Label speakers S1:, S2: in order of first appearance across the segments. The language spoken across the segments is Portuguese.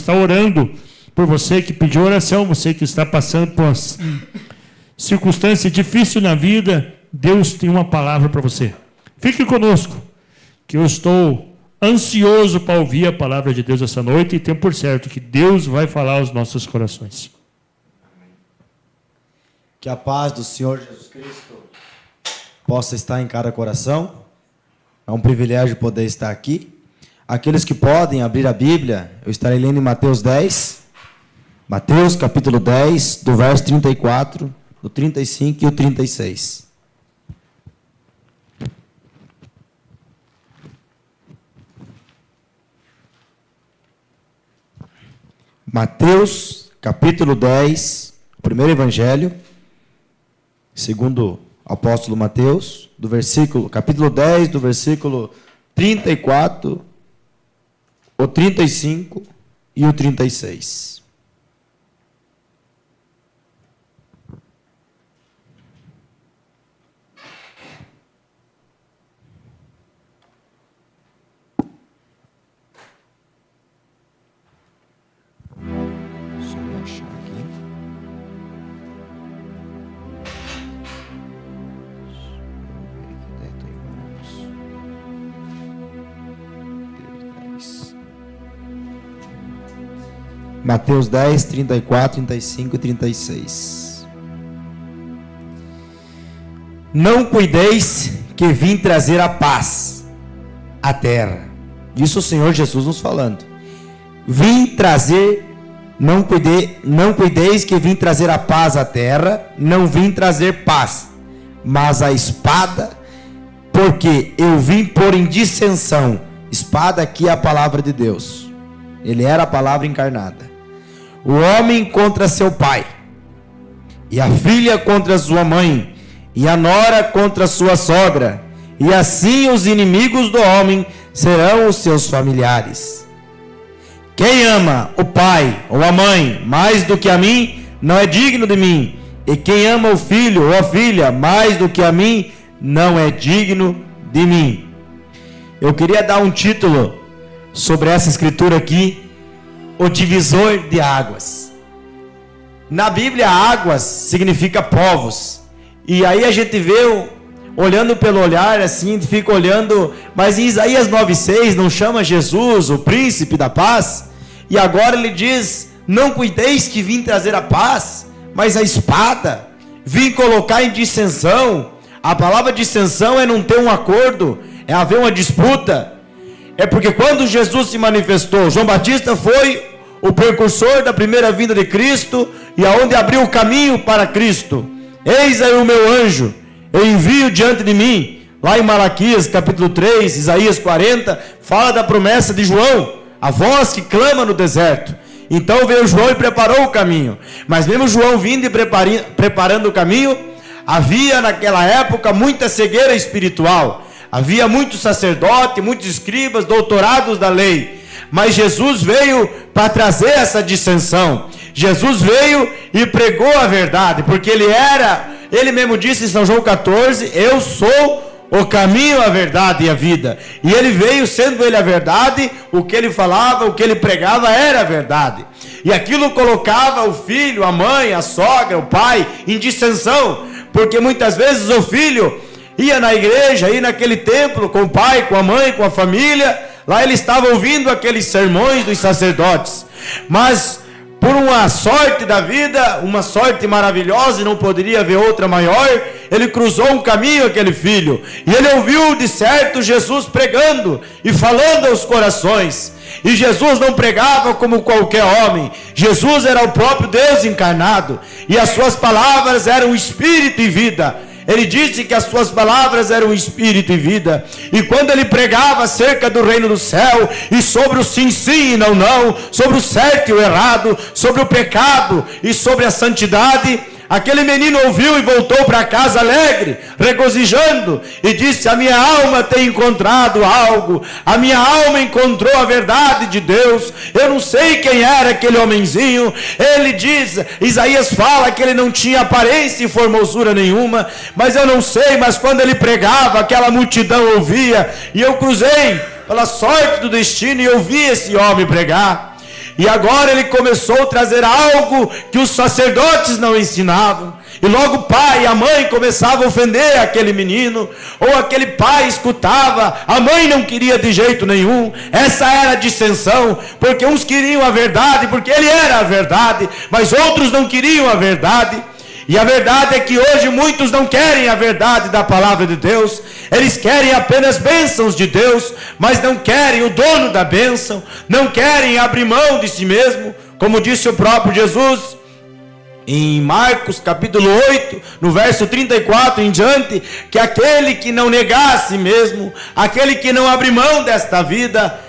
S1: estar orando por você que pediu oração, você que está passando por uma circunstância difícil na vida. Deus tem uma palavra para você. Fique conosco, que eu estou ansioso para ouvir a palavra de Deus essa noite e tenho por certo que Deus vai falar aos nossos corações.
S2: Que a paz do Senhor Jesus Cristo possa estar em cada coração. É um privilégio poder estar aqui. Aqueles que podem abrir a Bíblia, eu estarei lendo em Mateus 10. Mateus capítulo 10, do verso 34, do 35 e o 36. Mateus capítulo 10, o primeiro evangelho, segundo o apóstolo Mateus, capítulo 10, do versículo 34, o 35 e o 36. Deixa eu achar aqui. Mateus 10, 34, 35 e 36. Não cuideis que vim trazer a paz à terra. Isso o Senhor Jesus nos falando. Vim trazer, não cuideis que vim trazer a paz à terra, não vim trazer paz, mas a espada, porque eu vim pôr em dissensão. Espada aqui é a palavra de Deus. Ele era a palavra encarnada. O homem contra seu pai, e a filha contra sua mãe, e a nora contra sua sogra, e assim os inimigos do homem serão os seus familiares. Quem ama o pai ou a mãe mais do que a mim, não é digno de mim, e quem ama o filho ou a filha mais do que a mim, não é digno de mim. Eu queria dar um título sobre essa escritura aqui: o divisor de águas. Na Bíblia, águas significa povos. E aí a gente vê, olhando pelo olhar assim, fica olhando, mas em Isaías 9:6 não chama Jesus o príncipe da paz? E agora ele diz: não cuideis que vim trazer a paz, mas a espada, vim colocar em dissensão. A palavra dissensão é não ter um acordo, é haver uma disputa. É porque quando Jesus se manifestou, João Batista foi o precursor da primeira vinda de Cristo, e aonde abriu o caminho para Cristo. Eis aí o meu anjo, eu envio diante de mim. Lá em Malaquias capítulo 3, Isaías 40, fala da promessa de João, a voz que clama no deserto. Então veio João e preparou o caminho. Mas mesmo João vindo e preparando o caminho, havia naquela época muita cegueira espiritual. Havia muitos sacerdotes, muitos escribas, doutorados da lei. Mas Jesus veio para trazer essa dissensão. Jesus veio e pregou a verdade, porque ele mesmo disse em São João 14, eu sou o caminho, a verdade e a vida. E ele veio, sendo ele a verdade, o que ele falava, o que ele pregava era a verdade. E aquilo colocava o filho, a mãe, a sogra, o pai em dissensão, porque muitas vezes o filho ia na igreja, ia naquele templo com o pai, com a mãe, com a família. Lá ele estava ouvindo aqueles sermões dos sacerdotes. Mas por uma sorte da vida, uma sorte maravilhosa, e não poderia haver outra maior, ele cruzou um caminho, aquele filho, e ele ouviu de certo Jesus pregando e falando aos corações. E Jesus não pregava como qualquer homem. Jesus era o próprio Deus encarnado, e as suas palavras eram espírito e vida. Ele disse que as suas palavras eram espírito e vida. E quando ele pregava acerca do reino do céu, e sobre o sim, sim e não, não, sobre o certo e o errado, sobre o pecado e sobre a santidade, aquele menino ouviu e voltou para casa alegre, regozijando, e disse: a minha alma tem encontrado algo, a minha alma encontrou a verdade de Deus. Eu não sei quem era aquele homenzinho. Ele diz, Isaías fala que ele não tinha aparência e formosura nenhuma, mas eu não sei, mas quando ele pregava, aquela multidão ouvia, e eu cruzei pela sorte do destino e ouvi esse homem pregar. E agora ele começou a trazer algo que os sacerdotes não ensinavam. E logo o pai e a mãe começavam a ofender aquele menino, ou aquele pai escutava, a mãe não queria de jeito nenhum. Essa era a dissensão, porque uns queriam a verdade, porque ele era a verdade, mas outros não queriam a verdade. E a verdade é que hoje muitos não querem a verdade da palavra de Deus. Eles querem apenas bênçãos de Deus, mas não querem o dono da bênção, não querem abrir mão de si mesmo, como disse o próprio Jesus em Marcos capítulo 8, no verso 34 em diante, que aquele que não negar a si mesmo, aquele que não abrir mão desta vida,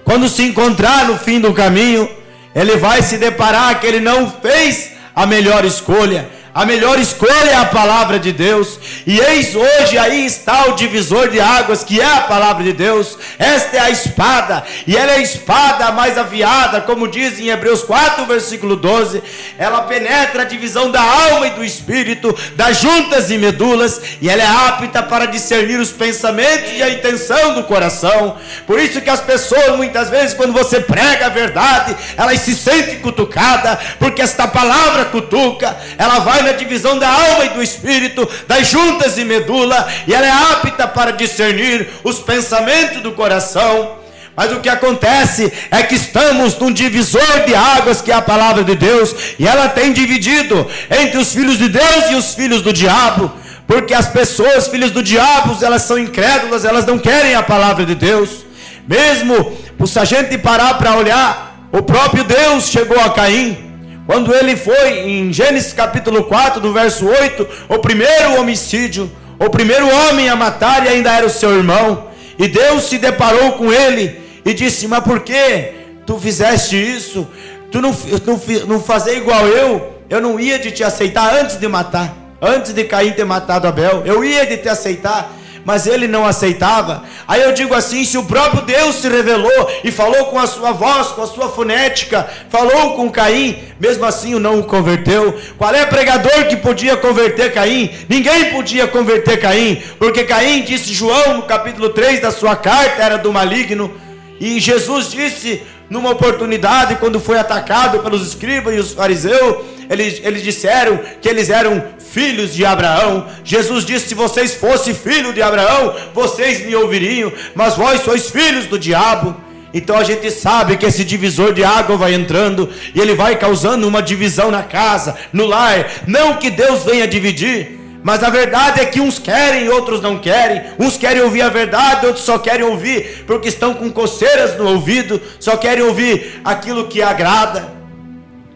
S2: quando se encontrar no fim do caminho, ele vai se deparar que ele não fez a melhor escolha. A melhor escolha é a palavra de Deus. E eis hoje aí está o divisor de águas, que é a palavra de Deus. Esta é a espada, e ela é a espada mais afiada, como diz em Hebreus 4 versículo 12. Ela penetra a divisão da alma e do espírito, das juntas e medulas, e ela é apta para discernir os pensamentos e a intenção do coração. Por isso que as pessoas muitas vezes, quando você prega a verdade, elas se sentem cutucadas, porque esta palavra cutuca. Ela vai na divisão da alma e do espírito, das juntas e medula, e ela é apta para discernir os pensamentos do coração. Mas o que acontece é que estamos num divisor de águas, que é a palavra de Deus, e ela tem dividido entre os filhos de Deus e os filhos do diabo, porque as pessoas, filhos do diabo, elas são incrédulas, elas não querem a palavra de Deus. Mesmo se a gente parar para olhar, o próprio Deus chegou a Caim, quando ele foi em Gênesis capítulo 4, do verso 8, o primeiro homicídio, o primeiro homem a matar, e ainda era o seu irmão. E Deus se deparou com ele e disse: mas por que tu fizeste isso? Tu não fazer igual eu não ia de te aceitar antes de matar, antes de Caim ter matado Abel, eu ia de te aceitar. Mas ele não aceitava. Aí eu digo assim, se o próprio Deus se revelou e falou com a sua voz, com a sua fonética, falou com Caim, mesmo assim o não o converteu. Qual é pregador que podia converter Caim? Ninguém podia converter Caim, porque Caim, disse João no capítulo 3 da sua carta, era do maligno. E Jesus disse numa oportunidade, quando foi atacado pelos escribas e os fariseus, eles disseram que eles eram filhos de Abraão. Jesus disse: se vocês fossem filhos de Abraão, vocês me ouviriam, mas vós sois filhos do diabo. Então a gente sabe que esse divisor de água vai entrando, e ele vai causando uma divisão na casa, no lar. Não que Deus venha dividir, mas a verdade é que uns querem e outros não querem. Uns querem ouvir a verdade, outros só querem ouvir porque estão com coceiras no ouvido, só querem ouvir aquilo que agrada.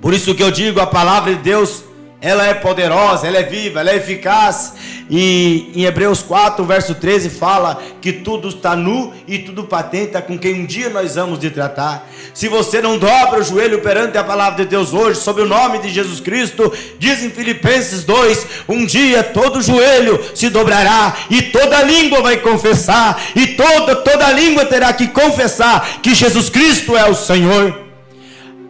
S2: Por isso que eu digo, a palavra de Deus, ela é poderosa, ela é viva, ela é eficaz. E em Hebreus 4, verso 13 fala que tudo está nu e tudo patenta com quem um dia nós vamos de tratar. Se você não dobra o joelho perante a palavra de Deus hoje, sob o nome de Jesus Cristo, diz em Filipenses 2, um dia todo joelho se dobrará e toda língua vai confessar, e toda língua terá que confessar que Jesus Cristo é o Senhor.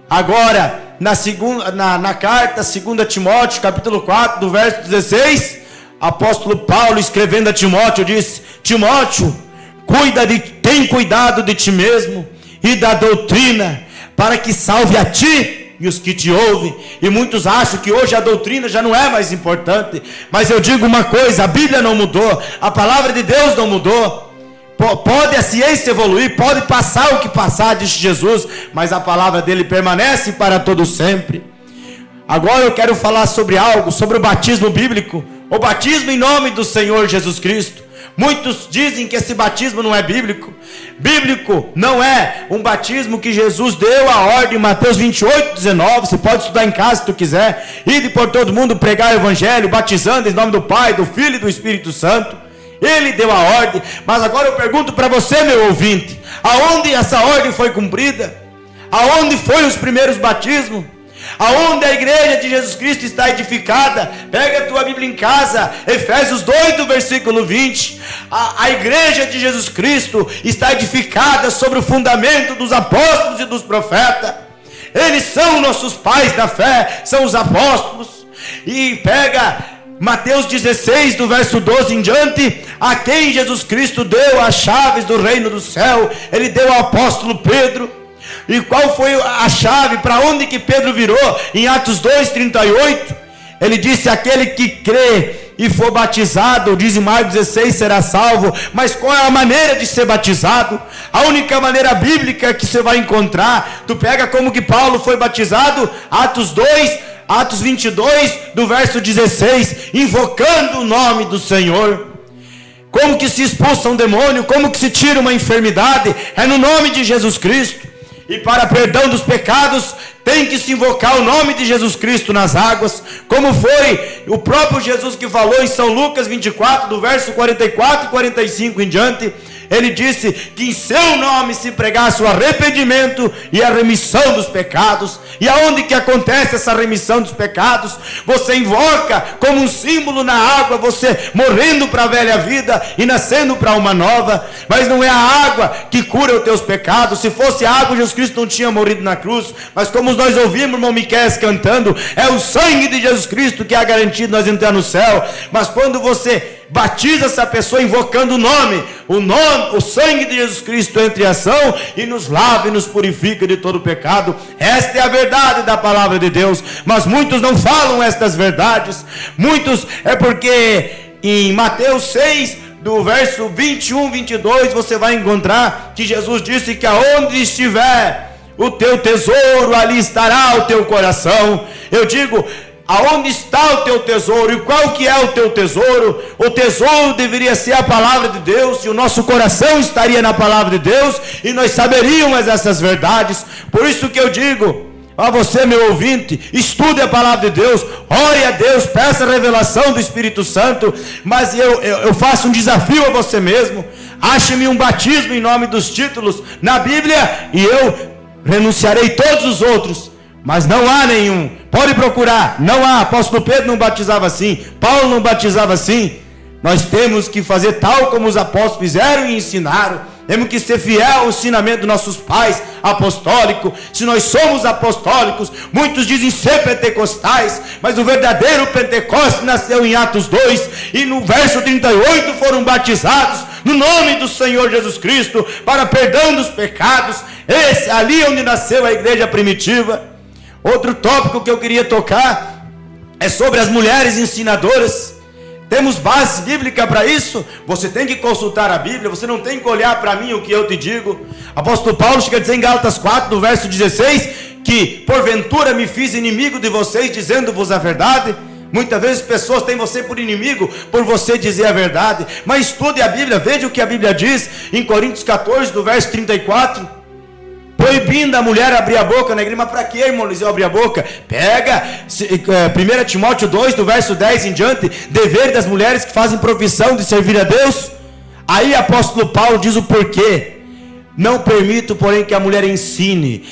S2: Agora, na carta 2 Timóteo, capítulo 4, do verso 16, apóstolo Paulo, escrevendo a Timóteo, diz: Timóteo, tem cuidado de ti mesmo e da doutrina, para que salve a ti e os que te ouvem. E muitos acham que hoje a doutrina já não é mais importante, mas eu digo uma coisa: a Bíblia não mudou, a palavra de Deus não mudou. Pode a ciência evoluir, pode passar o que passar, disse Jesus, mas a palavra dele permanece para todo sempre. Agora eu quero falar sobre algo, sobre o batismo bíblico, o batismo em nome do Senhor Jesus Cristo. Muitos dizem que esse batismo não é bíblico. Bíblico não é um batismo que Jesus deu a ordem, Mateus 28, 19, você pode estudar em casa se tu quiser. Ide por todo mundo pregar o evangelho, batizando em nome do Pai, do Filho e do Espírito Santo. Ele deu a ordem, mas agora eu pergunto para você, meu ouvinte, aonde essa ordem foi cumprida? Aonde foi os primeiros batismos? Aonde a igreja de Jesus Cristo está edificada? Pega a tua Bíblia em casa, Efésios 2, do versículo 20. A igreja de Jesus Cristo está edificada sobre o fundamento dos apóstolos e dos profetas. Eles são nossos pais da fé, são os apóstolos. E pega Mateus 16, do verso 12 em diante, a quem Jesus Cristo deu as chaves do reino do céu. Ele deu ao apóstolo Pedro. E qual foi a chave? Para onde que Pedro virou? Em Atos 2:38, ele disse: aquele que crê e for batizado, diz em Marcos 16, será salvo. Mas qual é a maneira de ser batizado? A única maneira bíblica que você vai encontrar, tu pega como que Paulo foi batizado, Atos 22, do verso 16, invocando o nome do Senhor. Como que se expulsa um demônio? Como que se tira uma enfermidade? É no nome de Jesus Cristo. E para perdão dos pecados, tem que se invocar o nome de Jesus Cristo nas águas, como foi o próprio Jesus que falou em São Lucas 24, do verso 44 e 45 em diante. Ele disse que em seu nome se pregasse o arrependimento e a remissão dos pecados. E aonde que acontece essa remissão dos pecados? Você invoca como um símbolo na água, você morrendo para a velha vida e nascendo para uma nova. Mas não é a água que cura os teus pecados. Se fosse a água, Jesus Cristo não tinha morrido na cruz. Mas como nós ouvimos, irmão Miqueias cantando, é o sangue de Jesus Cristo que é a garantia de nós entrar no céu. Mas quando você batiza essa pessoa invocando o sangue de Jesus Cristo entra em ação e nos lava e nos purifica de todo pecado. Esta é a verdade da palavra de Deus. Mas muitos não falam estas verdades. Muitos é porque em Mateus 6, do verso 21, 22, você vai encontrar que Jesus disse que aonde estiver o teu tesouro, ali estará o teu coração. Eu digo, aonde está o teu tesouro? E qual que é o teu tesouro? O tesouro deveria ser a palavra de Deus, e o nosso coração estaria na palavra de Deus, e nós saberíamos essas verdades. Por isso que eu digo a você, meu ouvinte, estude a palavra de Deus, ore a Deus, peça a revelação do Espírito Santo. Mas eu faço um desafio a você mesmo: ache-me um batismo em nome dos títulos na Bíblia, e eu renunciarei todos os outros. Mas não há nenhum, pode procurar, não há. Apóstolo Pedro não batizava assim, Paulo não batizava assim. Nós temos que fazer tal como os apóstolos fizeram e ensinaram. Temos que ser fiel ao ensinamento dos nossos pais apostólicos. Se nós somos apostólicos, muitos dizem ser pentecostais, mas o verdadeiro Pentecostes nasceu em Atos 2, e no verso 38 foram batizados no nome do Senhor Jesus Cristo para perdão dos pecados. Esse ali onde nasceu a igreja primitiva. Outro tópico que eu queria tocar é sobre as mulheres ensinadoras. Temos base bíblica para isso. Você tem que consultar a Bíblia, você não tem que olhar para mim o que eu te digo. Apóstolo Paulo chega a dizer em Gálatas 4, do verso 16, que porventura me fiz inimigo de vocês, dizendo-vos a verdade. Muitas vezes pessoas têm você por inimigo por você dizer a verdade. Mas estude a Bíblia, veja o que a Bíblia diz em Coríntios 14, do verso 34. Proibindo a mulher abrir a boca na igreja. Mas para que, irmão Eliseu, abrir a boca? Pega 1 Timóteo 2, do verso 10 em diante. Dever das mulheres que fazem profissão de servir a Deus. Aí apóstolo Paulo diz o porquê. Não permito, porém, que a mulher ensine.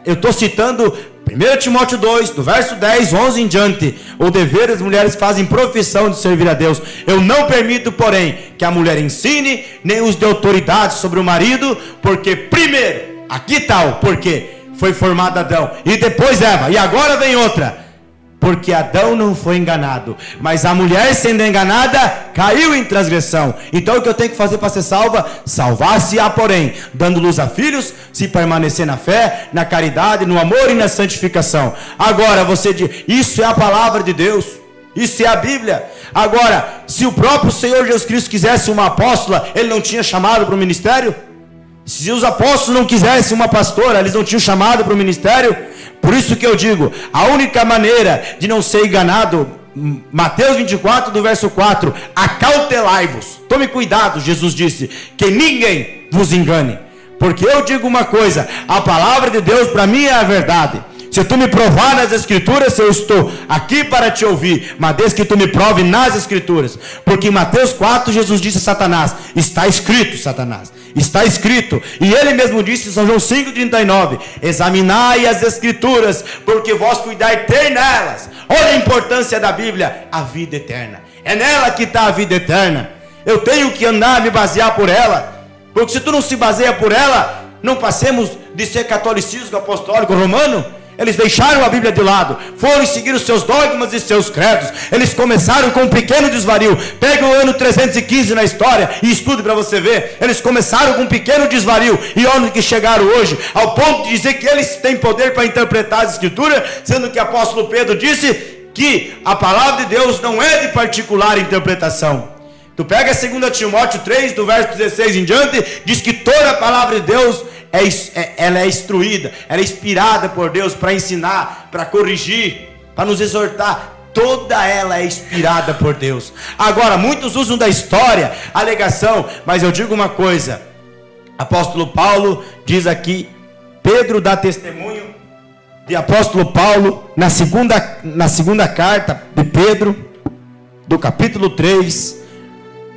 S2: Eu estou citando 1 Timóteo 2, do verso 10, 11 em diante. O dever das mulheres que fazem profissão de servir a Deus. Eu não permito, porém, que a mulher ensine, nem os de autoridade sobre o marido. Porque primeiro, aqui tal, porque foi formado Adão, e depois Eva, e agora vem outra, porque Adão não foi enganado, mas a mulher sendo enganada, caiu em transgressão. Então o que eu tenho que fazer para ser salva? Salvar-se-á, porém, dando luz a filhos, se permanecer na fé, na caridade, no amor e na santificação. Agora você diz, isso é a palavra de Deus, isso é a Bíblia. Agora, se o próprio Senhor Jesus Cristo quisesse uma apóstola, ele não tinha chamado para o ministério? Se os apóstolos não quisessem uma pastora, eles não tinham chamado para o ministério? Por isso que eu digo, a única maneira de não ser enganado, Mateus 24, do verso 4, acautelai-vos, tome cuidado, Jesus disse, que ninguém vos engane. Porque eu digo uma coisa, a palavra de Deus para mim é a verdade. Se tu me provar nas escrituras, eu estou aqui para te ouvir, mas desde que tu me prove nas escrituras. Porque em Mateus 4, Jesus disse a Satanás, está escrito, Satanás, está escrito. E ele mesmo disse em São João 5,39, examinai as escrituras, porque vós cuidai ter nelas. Olha a importância da Bíblia, a vida eterna. É nela que está a vida eterna. Eu tenho que andar, me basear por ela. Porque se tu não se baseia por ela, não passemos de ser catolicismo apostólico romano. Eles deixaram a Bíblia de lado, foram seguir os seus dogmas e seus credos. Eles começaram com um pequeno desvario. Pegue o ano 315 na história e estude para você ver. Eles começaram com um pequeno desvario e olha que chegaram hoje, ao ponto de dizer que eles têm poder para interpretar as Escrituras, sendo que o apóstolo Pedro disse que a palavra de Deus não é de particular interpretação. Tu pega 2 Timóteo 3, do verso 16 em diante, diz que toda a palavra de Deus ela é instruída, ela é inspirada por Deus para ensinar, para corrigir, para nos exortar. Toda ela é inspirada por Deus. Agora, muitos usam da história, alegação, mas eu digo uma coisa, apóstolo Paulo diz aqui, Pedro dá testemunho de apóstolo Paulo, na segunda carta de Pedro, do capítulo 3,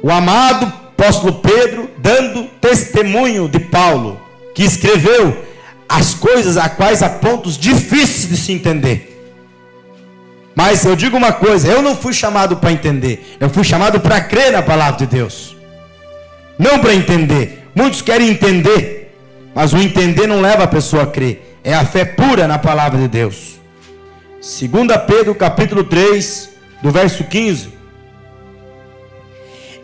S2: o amado apóstolo Pedro dando testemunho de Paulo, que escreveu as coisas a quais há pontos difíceis de se entender. Mas eu digo uma coisa, eu não fui chamado para entender, eu fui chamado para crer na palavra de Deus, não para entender. Muitos querem entender, mas o entender não leva a pessoa a crer, é a fé pura na palavra de Deus. 2 Pedro capítulo 3, do verso 15.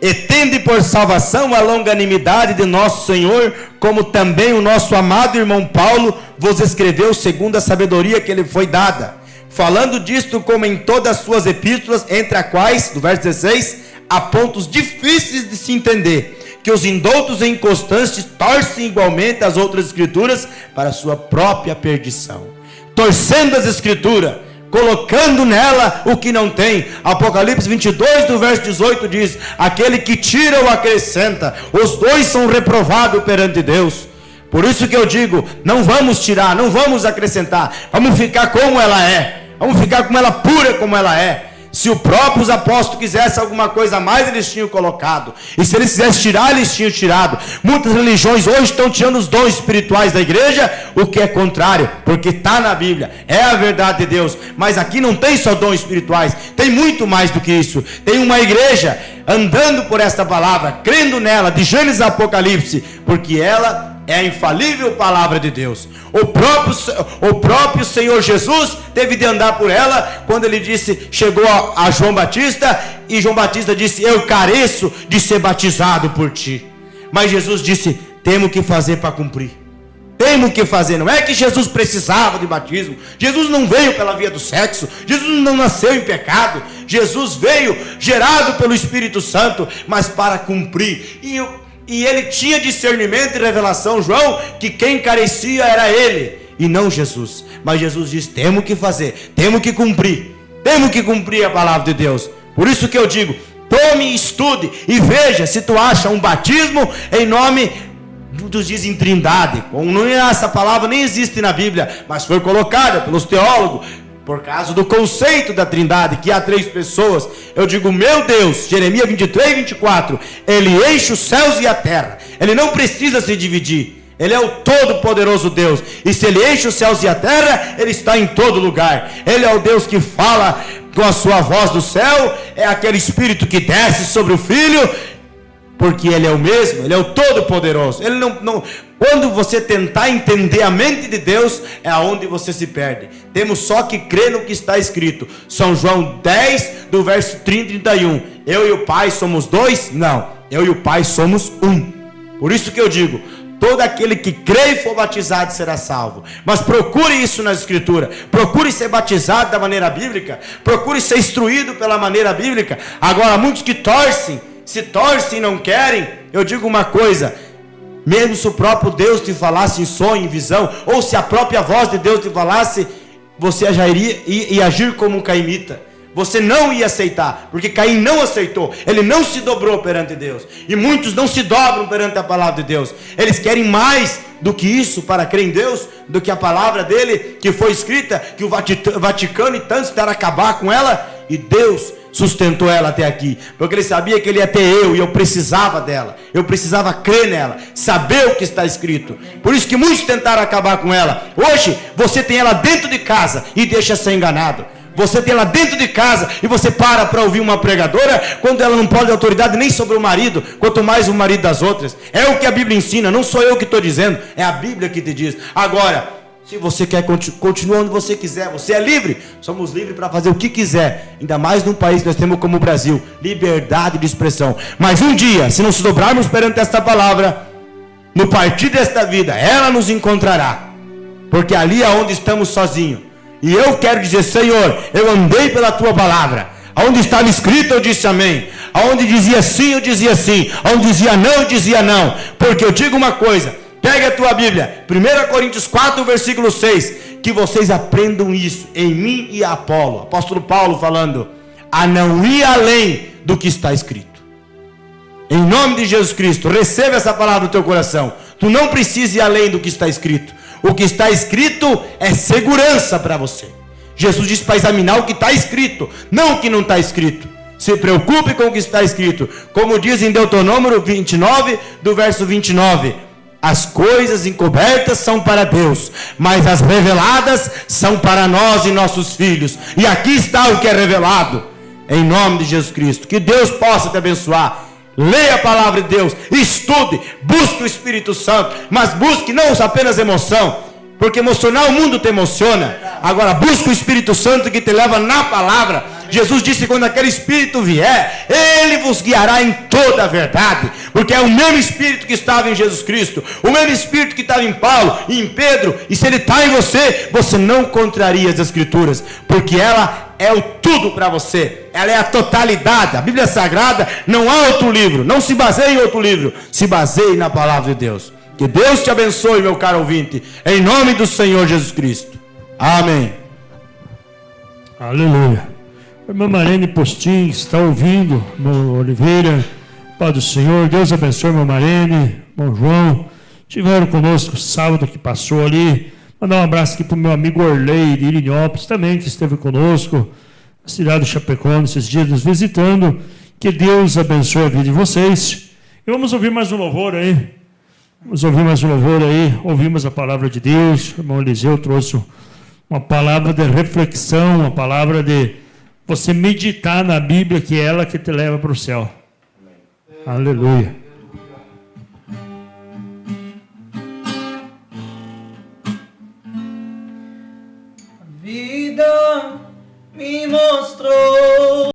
S2: E tende por salvação a longanimidade de nosso Senhor, como também o nosso amado irmão Paulo vos escreveu segundo a sabedoria que lhe foi dada, falando disto como em todas as suas epístolas, entre as quais, do verso 16, há pontos difíceis de se entender, que os indoutos e inconstantes torcem igualmente as outras escrituras para a sua própria perdição, torcendo as escrituras, colocando nela o que não tem. Apocalipse 22, do verso 18 diz, aquele que tira ou acrescenta, os dois são reprovados perante Deus. Por isso que eu digo, não vamos tirar, não vamos acrescentar, vamos ficar como ela é, vamos ficar com ela pura como ela é. Se os próprios apóstolos quisessem alguma coisa a mais, eles tinham colocado. E se eles quisessem tirar, eles tinham tirado. Muitas religiões hoje estão tirando os dons espirituais da igreja, o que é contrário, porque está na Bíblia, é a verdade de Deus. Mas aqui não tem só dons espirituais, tem muito mais do que isso. Tem uma igreja andando por esta palavra, crendo nela, de Gênesis a Apocalipse, porque ela é a infalível palavra de Deus. O próprio Senhor Jesus teve de andar por ela, quando ele disse, chegou a João Batista, e João Batista disse, eu careço de ser batizado por ti. Mas Jesus disse, temos que fazer para cumprir. Temos que fazer, não é que Jesus precisava de batismo. Jesus não veio pela via do sexo, Jesus não nasceu em pecado, Jesus veio gerado pelo Espírito Santo, mas para cumprir. E ele tinha discernimento e revelação, João, que quem carecia era ele, e não Jesus. Mas Jesus disse, temos que fazer, temos que cumprir a palavra de Deus. Por isso que eu digo, tome, estude e veja se tu acha um batismo em nome dos dias em trindade. Essa palavra nem existe na Bíblia, mas foi colocada pelos teólogos, por causa do conceito da trindade, que há 3 pessoas. Eu digo, meu Deus, Jeremias 23, 24, ele enche os céus e a terra, ele não precisa se dividir, ele é o todo-poderoso Deus, e se ele enche os céus e a terra, ele está em todo lugar. Ele é o Deus que fala com a sua voz do céu, é aquele Espírito que desce sobre o Filho, porque ele é o mesmo, ele é o todo-poderoso. Ele não, quando você tentar entender a mente de Deus, é aonde você se perde. Temos só que crer no que está escrito. São João 10, do verso 30 e 31. Eu e o Pai somos 2? Não, eu e o Pai somos um. Por isso que eu digo, todo aquele que crê e for batizado será salvo. Mas procure isso na Escritura, procure ser batizado da maneira bíblica, procure ser instruído pela maneira bíblica. Agora, muitos que se torcem e não querem, eu digo uma coisa, mesmo se o próprio Deus te falasse em sonho, em visão, ou se a própria voz de Deus te falasse, você já ia agir como um caimita. Você não ia aceitar, porque Caim não aceitou, ele não se dobrou perante Deus. E muitos não se dobram perante a palavra de Deus. Eles querem mais do que isso para crer em Deus, do que a palavra dele, que foi escrita, que o Vaticano e tantos tentaram acabar com ela, e Deus sustentou ela até aqui, porque ele sabia que ele ia ter eu, e eu precisava dela, eu precisava crer nela, saber o que está escrito. Por isso que muitos tentaram acabar com ela. Hoje você tem ela dentro de casa e deixa ser enganado. Você tem ela dentro de casa e você para ouvir uma pregadora, quando ela não pode ter autoridade nem sobre o marido, quanto mais o marido das outras. É o que a Bíblia ensina, não sou eu que estou dizendo, é a Bíblia que te diz. Agora, Se você quer, continua onde você quiser. Você é livre. Somos livres para fazer o que quiser. Ainda mais num país que nós temos como o Brasil. Liberdade de expressão. Mas um dia, se não se dobrarmos perante esta palavra, no partir desta vida, ela nos encontrará. Porque ali é onde estamos sozinhos. E eu quero dizer, Senhor, eu andei pela tua palavra. Aonde estava escrito, eu disse amém. Aonde dizia sim, eu dizia sim. Aonde dizia não, eu dizia não. Porque eu digo uma coisa. Pega a tua Bíblia, 1 Coríntios 4, versículo 6, que vocês aprendam isso em mim e Apolo, apóstolo Paulo falando, a não ir além do que está escrito. Em nome de Jesus Cristo, receba essa palavra no teu coração. Tu não precisa ir além do que está escrito. O que está escrito é segurança para você. Jesus disse para examinar o que está escrito, não o que não está escrito. Se preocupe com o que está escrito. Como diz em Deuteronômio 29, do verso 29. As coisas encobertas são para Deus, mas as reveladas são para nós e nossos filhos. E aqui está o que é revelado, em nome de Jesus Cristo. Que Deus possa te abençoar. Leia a palavra de Deus, estude, busque o Espírito Santo, mas busque não apenas emoção, porque emocionar o mundo te emociona. Agora busque o Espírito Santo que te leva na palavra. Jesus disse, quando aquele Espírito vier, Ele vos guiará em toda a verdade, porque é o mesmo Espírito que estava em Jesus Cristo, o mesmo Espírito que estava em Paulo e em Pedro, e se Ele está em você, você não contraria as Escrituras, porque ela é o tudo para você, ela é a totalidade. A Bíblia Sagrada não há outro livro, não se baseie em outro livro, se baseie na palavra de Deus. Que Deus te abençoe, meu caro ouvinte, em nome do Senhor Jesus Cristo. Amém.
S1: Aleluia. Irmã Marene Postim está ouvindo, irmão Oliveira, Pai do Senhor, Deus abençoe, irmã Marene, irmão João, estiveram conosco sábado que passou ali. Mandar um abraço aqui para o meu amigo Orley de Irinópolis também, que esteve conosco, na cidade de Chapecó, nesses dias nos visitando. Que Deus abençoe a vida de vocês. E vamos ouvir mais um louvor aí. Vamos ouvir mais um louvor aí. Ouvimos a palavra de Deus. O irmão Eliseu trouxe uma palavra de reflexão, uma palavra de você meditar na Bíblia, que é ela que te leva para o céu. Aleluia.
S3: A vida me mostrou